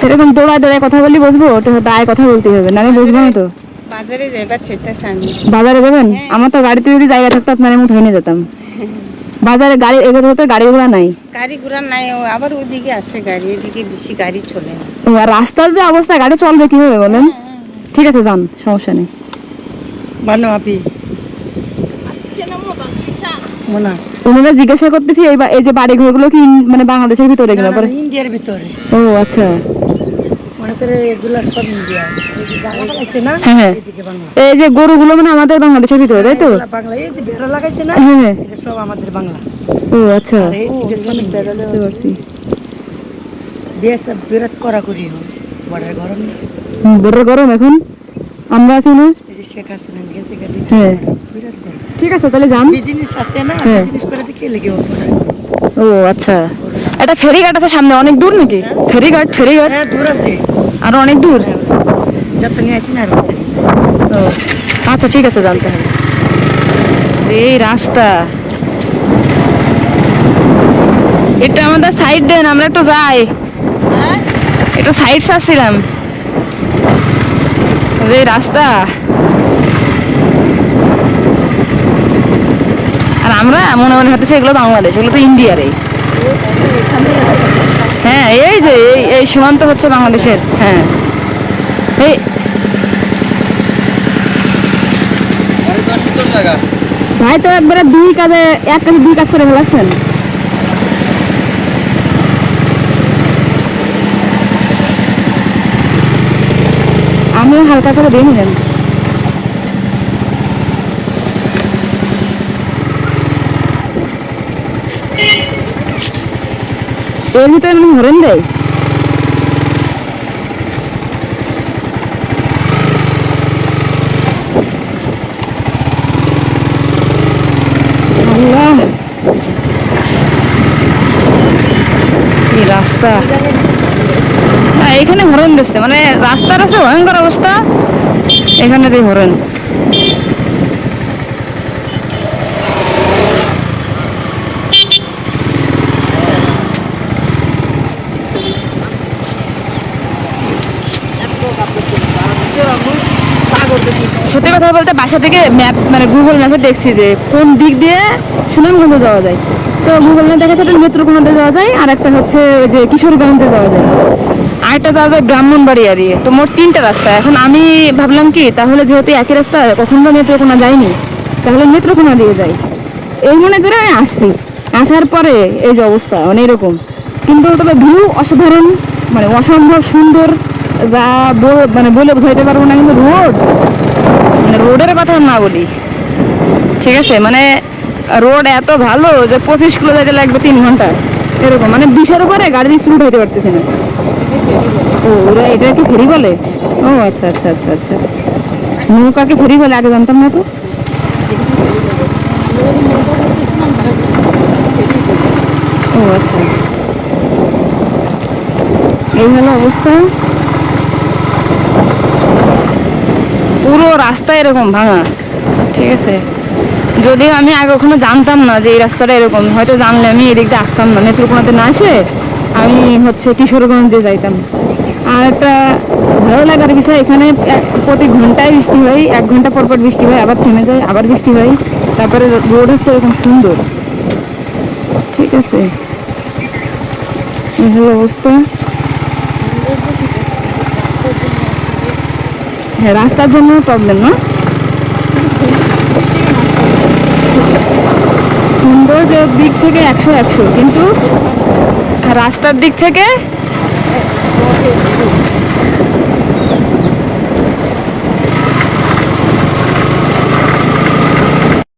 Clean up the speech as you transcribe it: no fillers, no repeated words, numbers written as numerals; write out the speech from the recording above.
এরকম দৌড়ায় দৌড়ায় কথা বলি বসবো, ওটা দায় কথা বলতে হবে, না আমি বসবো না তো। বাজারে যাইবার চেষ্টা আমি। বাজারে যাবেন? আমার তো গাড়িতে যদি জায়গা থাকতো আপনার এমন ধরে নিয়ে যেতাম। বাজারে গাড়ি এগুলো তো গাড়ি ঘোড়া নাই। গাড়ি ঘোড়া নাই, আবার ওইদিকে আসে গাড়ি, এদিকে বেশি গাড়ি চলে না। ও, আর রাস্তার যে অবস্থা, গাড়ি চলবে কিভাবে বলেন? ঠিক আছে যান, সমস্যা নেই। বানো আপি মনা ওনারা জিজ্ঞাসা করতেছি এই যে বাড়ি ঘরগুলো কি মানে বাংলাদেশের ভিতরে কিনা পরে? ইন্ডিয়ার ভিতরে। ও আচ্ছা, মনে করে এগুলা সব ইন্ডিয়া। এই যে জায়গা লাগাইছে না, হ্যাঁ এদিকে বাংলা। এই যে গরুগুলো মানে আমাদের বাংলাদেশের ভিতরে, তাই তো? এগুলা বাংলা। এই যে বেড়া লাগাইছে না, হ্যাঁ এটা সব আমাদের বাংলা। ও আচ্ছা, আর এই যে সব ইন্ডিয়া। বুঝতে পারছি। বেশ বিরাট করা করি এখন বর্ডার গরম না। বড় গরম এখন, আমরা আছি না। এই যে শেখ হাসিনা গেছে গাড়ি, হ্যাঁ বিরাট গরম। ঠিক আছে তাহলে যান। বিজনেস আছে না, হ্যাঁ। বিজনেস করে কে লেগে ওঠে? ও আচ্ছা, এটা ফেরিঘাট আছে সামনে, অনেক দূর নাকি? ফেরিঘাট হ্যাঁ দূর আছে, আর অনেক দূর। যাতে নিয়ে আসি না আর ও আচ্ছা ঠিক আছে, জানতে হবে। এই রাস্তা, এটা আমাদের সাইড দেন, আমরা একটু যাই, একটু সাইড চাচ্ছিলাম। এই রাস্তা, আর আমরা মনে মনে হতেছে এগুলো বাংলাদেশ, এগুলো তো ইন্ডিয়ার। হ্যাঁ এই যে এই সীমান্ত হচ্ছে বাংলাদেশের। হ্যাঁ এই ভাই তো একবারে এক কাজে দুই কাজ করে ফেলাচ্ছেন। আমিও হালকা করে দিয়ে নিলেন। এর ভিতরে আমি হরেন দেয়। আল্লাহ, কি রাস্তা! এখানে হরেন দিচ্ছে, মানে রাস্তার আছে ভয়ঙ্কর অবস্থা, এখানে দিয়ে হরেন। সত্যি কথা বলতে বাসা থেকে ম্যাপ মানে গুগল ম্যাপে দেখছি যে কোন দিক দিয়ে সুনামগঞ্জে যাওয়া যায়, তো গুগল ম্যাপ দেখা যাচ্ছে নেত্রকোনাতে যাওয়া যায়, আর একটা হচ্ছে যে কিশোরগঞ্জে যাওয়া যায়, আর একটা যাওয়া যায় ব্রাহ্মণবাড়িয়া দিয়ে। তো মোট 3টা রাস্তা। এখন আমি ভাবলাম কি, তাহলে যেহেতু একই রাস্তা, কখন তো নেত্রকোনা যাইনি, তাহলে নেত্রকোনা দিয়ে যাই এই মনে করে আমি আসছি। আসার পরে এই যে অবস্থা, মানে এরকম। কিন্তু তবে ভিউ অসাধারণ, মানে অসম্ভব সুন্দর, যা মানে বলে বোঝাইতে পারবো না। কিন্তু রোডের কথা না বলি, ঠিক আছে, মানে রোড এত ভালো যে 25 কিলো যেতে লাগবে 3 ঘন্টা এরকম, মানে 20-এর উপরে গাড়ির স্পিড হইতে পারতেছে না। ও ওরা এটাকে ফেরি বলে? ও আচ্ছা আচ্ছা আচ্ছা আচ্ছা, নৌকাকে ফেরি বলে, আগে জানতাম না তো। ও আচ্ছা, এই হলো অবস্থা। পুরো রাস্তা এরকম ভাঙা, ঠিক আছে। যদিও আমি আগে কখনো জানতাম না যে এই রাস্তাটা এরকম, হয়তো জানলে আমি এদিক দিয়ে আসতাম না, নেত্রকোনাতে না আসে আমি হচ্ছে কিশোরগঞ্জ দিয়ে যাইতাম। আর একটা ভালো লাগার বিষয়, এখানে প্রতি ঘন্টায় বৃষ্টি হয়, 1 ঘন্টা পর পর বৃষ্টি হয়, আবার থেমে যায়, আবার বৃষ্টি হয়। তারপরে রোড হচ্ছে এরকম সুন্দর, ঠিক আছে। এই হলো অবস্থা। হ্যাঁ রাস্তার জন্য প্রবলেম না, সৌন্দর্যের দিক থেকে 100, কিন্তু রাস্তার দিক থেকে